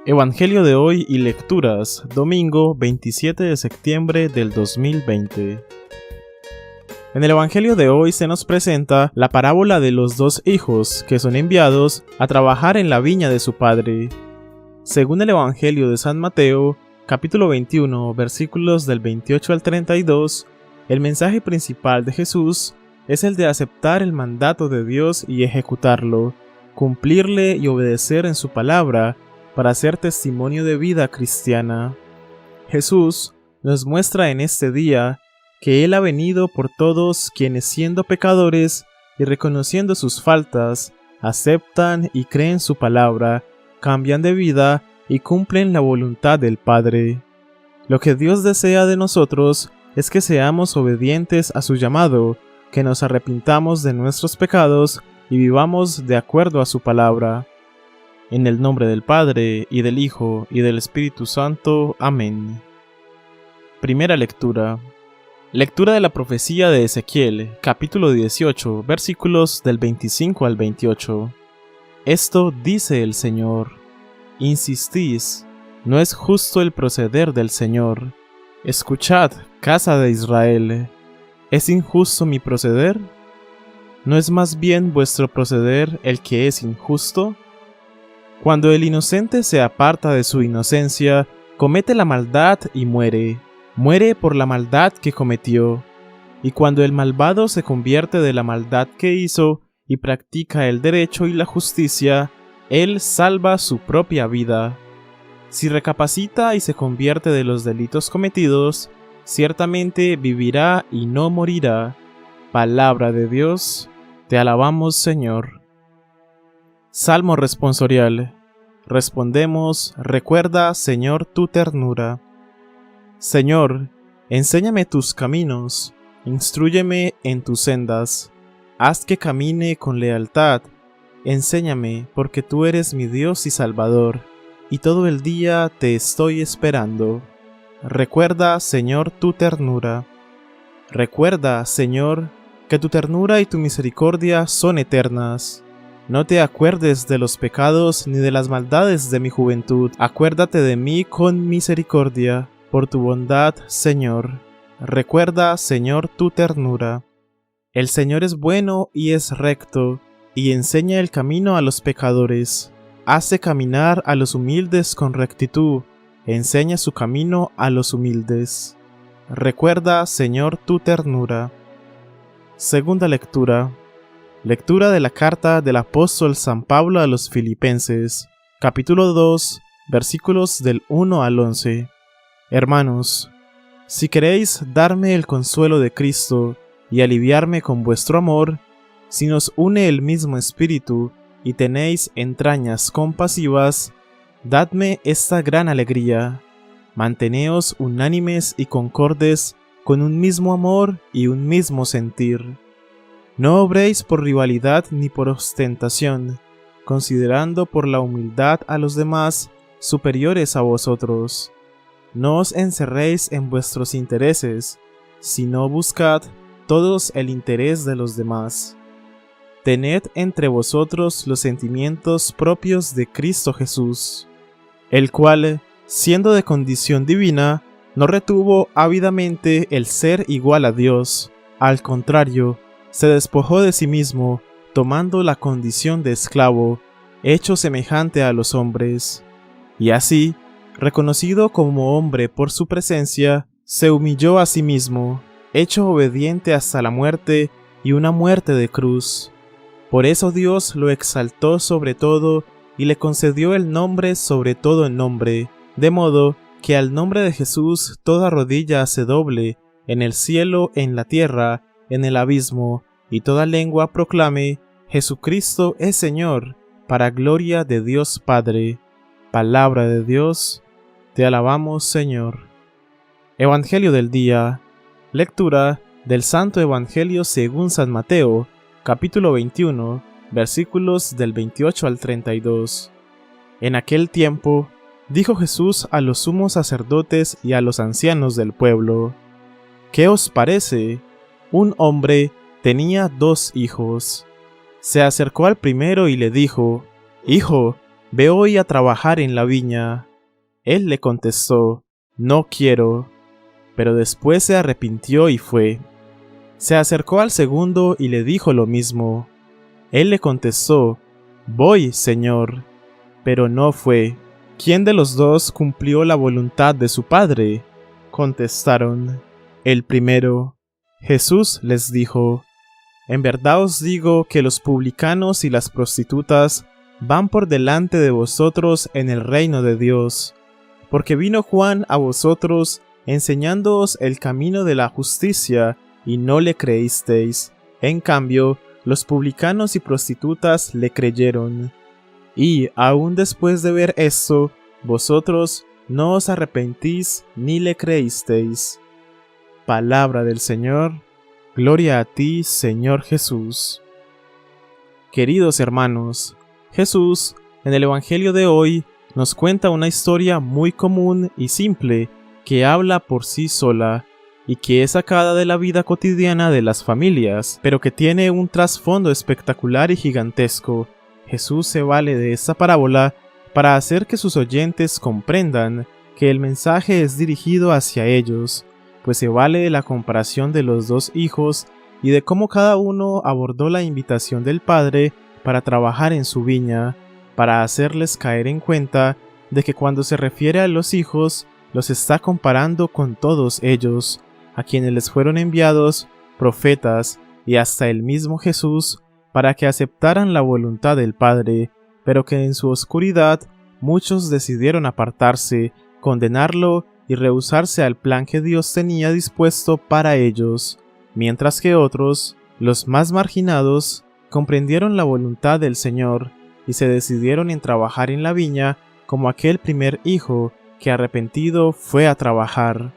Evangelio de hoy y lecturas, domingo 27 de septiembre del 2020. En el Evangelio de hoy se nos presenta la parábola de los dos hijos que son enviados a trabajar en la viña de su padre. Según el Evangelio de San Mateo, capítulo 21, versículos del 28 al 32, el mensaje principal de Jesús es el de aceptar el mandato de Dios y ejecutarlo, cumplirle y obedecer en su palabra, para ser testimonio de vida cristiana. Jesús nos muestra en este día que Él ha venido por todos quienes, siendo pecadores y reconociendo sus faltas, aceptan y creen su palabra, cambian de vida y cumplen la voluntad del Padre. Lo que Dios desea de nosotros es que seamos obedientes a su llamado, que nos arrepintamos de nuestros pecados y vivamos de acuerdo a su palabra. En el nombre del Padre, y del Hijo, y del Espíritu Santo. Amén. Primera lectura. Lectura de la profecía de Ezequiel, capítulo 18, versículos del 25 al 28. Esto dice el Señor: Insistís, no es justo el proceder del Señor. Escuchad, casa de Israel, ¿es injusto mi proceder? ¿No es más bien vuestro proceder el que es injusto? Cuando el inocente se aparta de su inocencia, comete la maldad y muere por la maldad que cometió. Y cuando el malvado se convierte de la maldad que hizo y practica el derecho y la justicia, él salva su propia vida. Si recapacita y se convierte de los delitos cometidos, ciertamente vivirá y no morirá. Palabra de Dios, te alabamos, Señor. Salmo responsorial. Respondemos: recuerda, Señor, tu ternura. Señor, enséñame tus caminos, instrúyeme en tus sendas. Haz que camine con lealtad. Enséñame, porque tú eres mi Dios y Salvador, y todo el día te estoy esperando. Recuerda, Señor, tu ternura. Recuerda, Señor, que tu ternura y tu misericordia son eternas. No te acuerdes de los pecados ni de las maldades de mi juventud. Acuérdate de mí con misericordia, por tu bondad, Señor. Recuerda, Señor, tu ternura. El Señor es bueno y es recto, y enseña el camino a los pecadores. Hace caminar a los humildes con rectitud, enseña su camino a los humildes. Recuerda, Señor, tu ternura. Segunda lectura. Lectura de la carta del apóstol San Pablo a los Filipenses, capítulo 2, versículos del 1 al 11. Hermanos, si queréis darme el consuelo de Cristo y aliviarme con vuestro amor, si nos une el mismo espíritu y tenéis entrañas compasivas, dadme esta gran alegría. Manteneos unánimes y concordes con un mismo amor y un mismo sentir. No obréis por rivalidad ni por ostentación, considerando por la humildad a los demás superiores a vosotros. No os encerréis en vuestros intereses, sino buscad todos el interés de los demás. Tened entre vosotros los sentimientos propios de Cristo Jesús, el cual, siendo de condición divina, no retuvo ávidamente el ser igual a Dios. Al contrario, se despojó de sí mismo, tomando la condición de esclavo, hecho semejante a los hombres. Y así, reconocido como hombre por su presencia, se humilló a sí mismo, hecho obediente hasta la muerte y una muerte de cruz. Por eso Dios lo exaltó sobre todo y le concedió el nombre sobre todo el nombre, de modo que al nombre de Jesús toda rodilla se doble, en el cielo, en la tierra, en el abismo, y toda lengua proclame: Jesucristo es Señor, para gloria de Dios Padre. Palabra de Dios, te alabamos, Señor. Evangelio del día. Lectura del Santo Evangelio según San Mateo, capítulo 21, versículos del 28 al 32. En aquel tiempo, dijo Jesús a los sumos sacerdotes y a los ancianos del pueblo: ¿Qué os parece? Un hombre tenía 2 hijos. Se acercó al primero y le dijo: Hijo, ve hoy a trabajar en la viña. Él le contestó, no quiero. Pero después se arrepintió y fue. Se acercó al segundo y le dijo lo mismo. Él le contestó, voy, Señor. Pero no fue. ¿Quién de los dos cumplió la voluntad de su padre? Contestaron, el primero. Jesús les dijo, en verdad os digo que los publicanos y las prostitutas van por delante de vosotros en el reino de Dios, porque vino Juan a vosotros enseñándoos el camino de la justicia, y no le creísteis. En cambio, los publicanos y prostitutas le creyeron. Y, aun después de ver esto, vosotros no os arrepentís ni le creísteis. Palabra del Señor. Gloria a ti, Señor Jesús. Queridos hermanos, Jesús, en el Evangelio de hoy, nos cuenta una historia muy común y simple que habla por sí sola y que es sacada de la vida cotidiana de las familias, pero que tiene un trasfondo espectacular y gigantesco. Jesús se vale de esta parábola para hacer que sus oyentes comprendan que el mensaje es dirigido hacia ellos, pues se vale de la comparación de los dos hijos y de cómo cada uno abordó la invitación del Padre para trabajar en su viña, para hacerles caer en cuenta de que cuando se refiere a los hijos, los está comparando con todos ellos, a quienes les fueron enviados profetas y hasta el mismo Jesús, para que aceptaran la voluntad del Padre, pero que en su oscuridad muchos decidieron apartarse, condenarlo y rehusarse al plan que Dios tenía dispuesto para ellos, mientras que otros, los más marginados, comprendieron la voluntad del Señor y se decidieron en trabajar en la viña como aquel primer hijo que arrepentido fue a trabajar.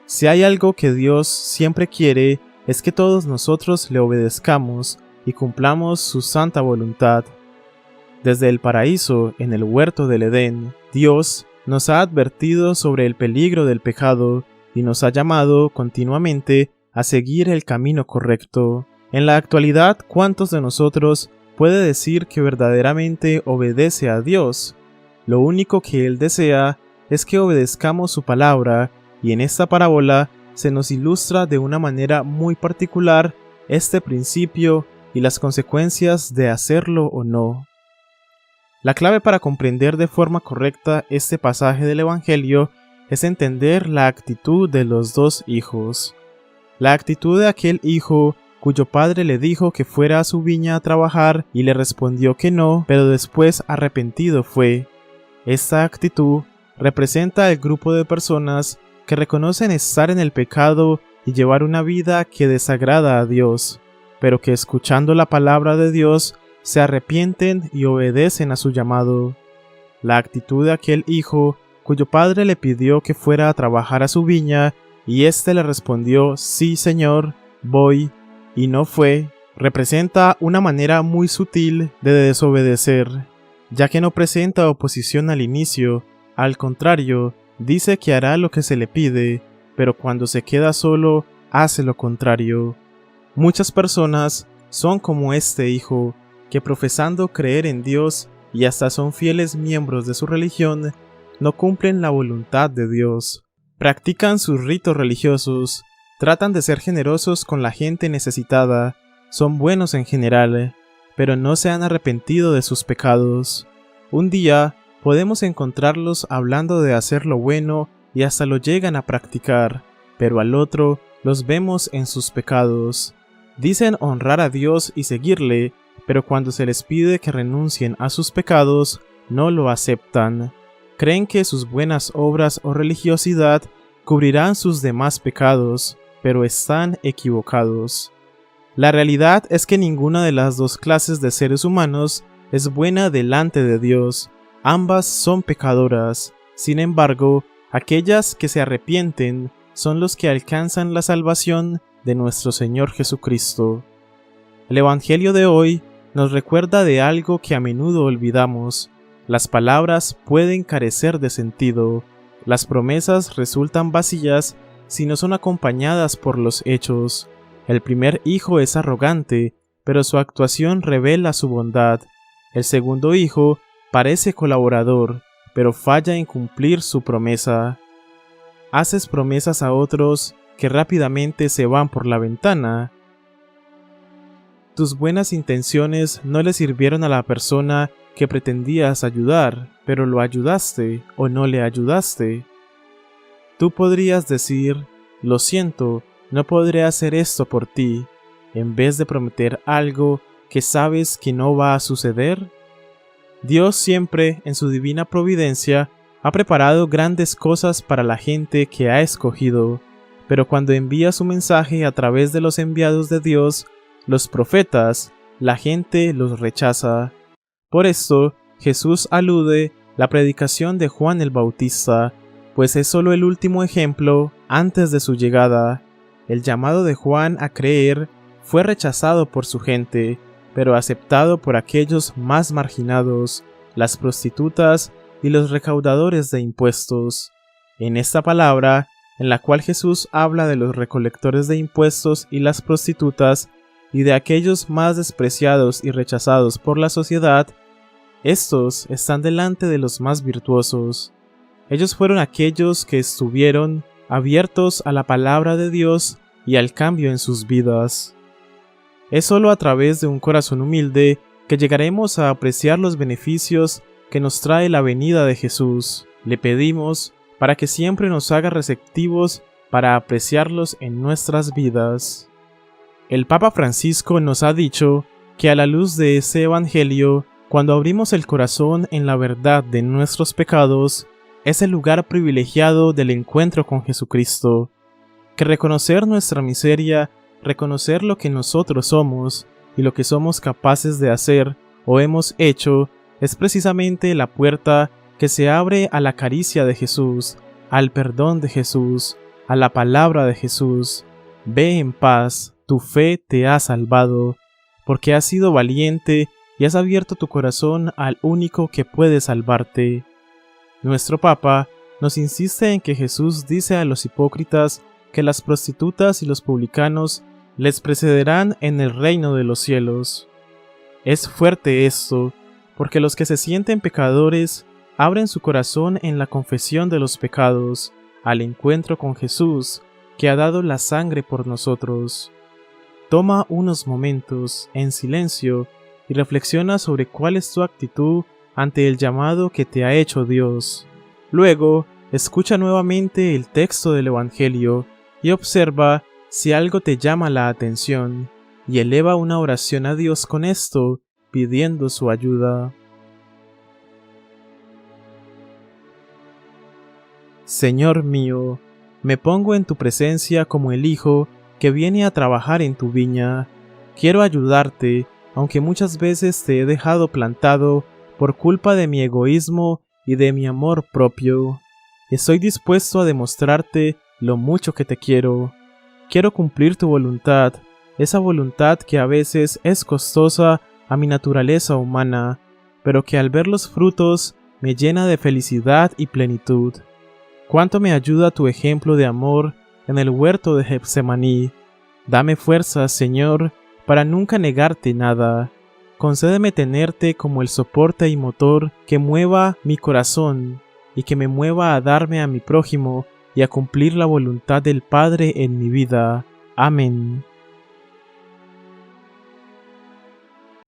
Si hay algo que Dios siempre quiere, es que todos nosotros le obedezcamos y cumplamos su santa voluntad. Desde el paraíso, en el huerto del Edén, Dios nos ha advertido sobre el peligro del pecado y nos ha llamado continuamente a seguir el camino correcto. En la actualidad, ¿cuántos de nosotros puede decir que verdaderamente obedece a Dios? Lo único que Él desea es que obedezcamos su palabra, y en esta parábola se nos ilustra de una manera muy particular este principio y las consecuencias de hacerlo o no. La clave para comprender de forma correcta este pasaje del Evangelio es entender la actitud de los dos hijos. La actitud de aquel hijo cuyo padre le dijo que fuera a su viña a trabajar y le respondió que no, pero después arrepentido fue. Esta actitud representa el grupo de personas que reconocen estar en el pecado y llevar una vida que desagrada a Dios, pero que escuchando la palabra de Dios se arrepienten y obedecen a su llamado. La actitud de aquel hijo cuyo padre le pidió que fuera a trabajar a su viña y éste le respondió, sí, Señor, voy, y no fue, representa una manera muy sutil de desobedecer, ya que no presenta oposición al inicio, al contrario, dice que hará lo que se le pide, pero cuando se queda solo, hace lo contrario. Muchas personas son como este hijo, que profesando creer en Dios y hasta son fieles miembros de su religión, no cumplen la voluntad de Dios. Practican sus ritos religiosos, tratan de ser generosos con la gente necesitada, son buenos en general, pero no se han arrepentido de sus pecados. Un día podemos encontrarlos hablando de hacer lo bueno y hasta lo llegan a practicar, pero al otro los vemos en sus pecados. Dicen honrar a Dios y seguirle, pero cuando se les pide que renuncien a sus pecados, no lo aceptan. Creen que sus buenas obras o religiosidad cubrirán sus demás pecados, pero están equivocados. La realidad es que ninguna de las dos clases de seres humanos es buena delante de Dios. Ambas son pecadoras. Sin embargo, aquellas que se arrepienten son los que alcanzan la salvación de nuestro Señor Jesucristo. El Evangelio de hoy nos recuerda de algo que a menudo olvidamos. Las palabras pueden carecer de sentido. Las promesas resultan vacías si no son acompañadas por los hechos. El primer hijo es arrogante, pero su actuación revela su bondad. El segundo hijo parece colaborador, pero falla en cumplir su promesa. Haces promesas a otros que rápidamente se van por la ventana. Tus buenas intenciones no le sirvieron a la persona que pretendías ayudar, pero lo ayudaste o no le ayudaste. Tú podrías decir, lo siento, no podré hacer esto por ti, en vez de prometer algo que sabes que no va a suceder. Dios siempre, en su divina providencia, ha preparado grandes cosas para la gente que ha escogido, pero cuando envía su mensaje a través de los enviados de Dios, los profetas, la gente los rechaza. Por esto, Jesús alude la predicación de Juan el Bautista, pues es solo el último ejemplo antes de su llegada. El llamado de Juan a creer fue rechazado por su gente, pero aceptado por aquellos más marginados, las prostitutas y los recaudadores de impuestos. En esta palabra, en la cual Jesús habla de los recolectores de impuestos y las prostitutas, y de aquellos más despreciados y rechazados por la sociedad, estos están delante de los más virtuosos. Ellos fueron aquellos que estuvieron abiertos a la palabra de Dios y al cambio en sus vidas. Es solo a través de un corazón humilde que llegaremos a apreciar los beneficios que nos trae la venida de Jesús. Le pedimos para que siempre nos haga receptivos para apreciarlos en nuestras vidas. El Papa Francisco nos ha dicho que a la luz de ese Evangelio, cuando abrimos el corazón en la verdad de nuestros pecados, es el lugar privilegiado del encuentro con Jesucristo, que reconocer nuestra miseria, reconocer lo que nosotros somos y lo que somos capaces de hacer o hemos hecho, es precisamente la puerta que se abre a la caricia de Jesús, al perdón de Jesús, a la palabra de Jesús. Ve en paz, tu fe te ha salvado, porque has sido valiente y has abierto tu corazón al único que puede salvarte. Nuestro Papa nos insiste en que Jesús dice a los hipócritas que las prostitutas y los publicanos les precederán en el reino de los cielos. Es fuerte esto, porque los que se sienten pecadores abren su corazón en la confesión de los pecados, al encuentro con Jesús, que ha dado la sangre por nosotros. Toma unos momentos, en silencio, y reflexiona sobre cuál es tu actitud ante el llamado que te ha hecho Dios. Luego, escucha nuevamente el texto del Evangelio y observa si algo te llama la atención, y eleva una oración a Dios con esto, pidiendo su ayuda. Señor mío, me pongo en tu presencia como el hijo que viene a trabajar en tu viña. Quiero ayudarte, aunque muchas veces te he dejado plantado por culpa de mi egoísmo y de mi amor propio. Estoy dispuesto a demostrarte lo mucho que te quiero. Quiero cumplir tu voluntad, esa voluntad que a veces es costosa a mi naturaleza humana, pero que al ver los frutos me llena de felicidad y plenitud. Cuánto me ayuda tu ejemplo de amor en el huerto de Getsemaní. Dame fuerzas, Señor, para nunca negarte nada. Concédeme tenerte como el soporte y motor que mueva mi corazón y que me mueva a darme a mi prójimo y a cumplir la voluntad del Padre en mi vida. Amén.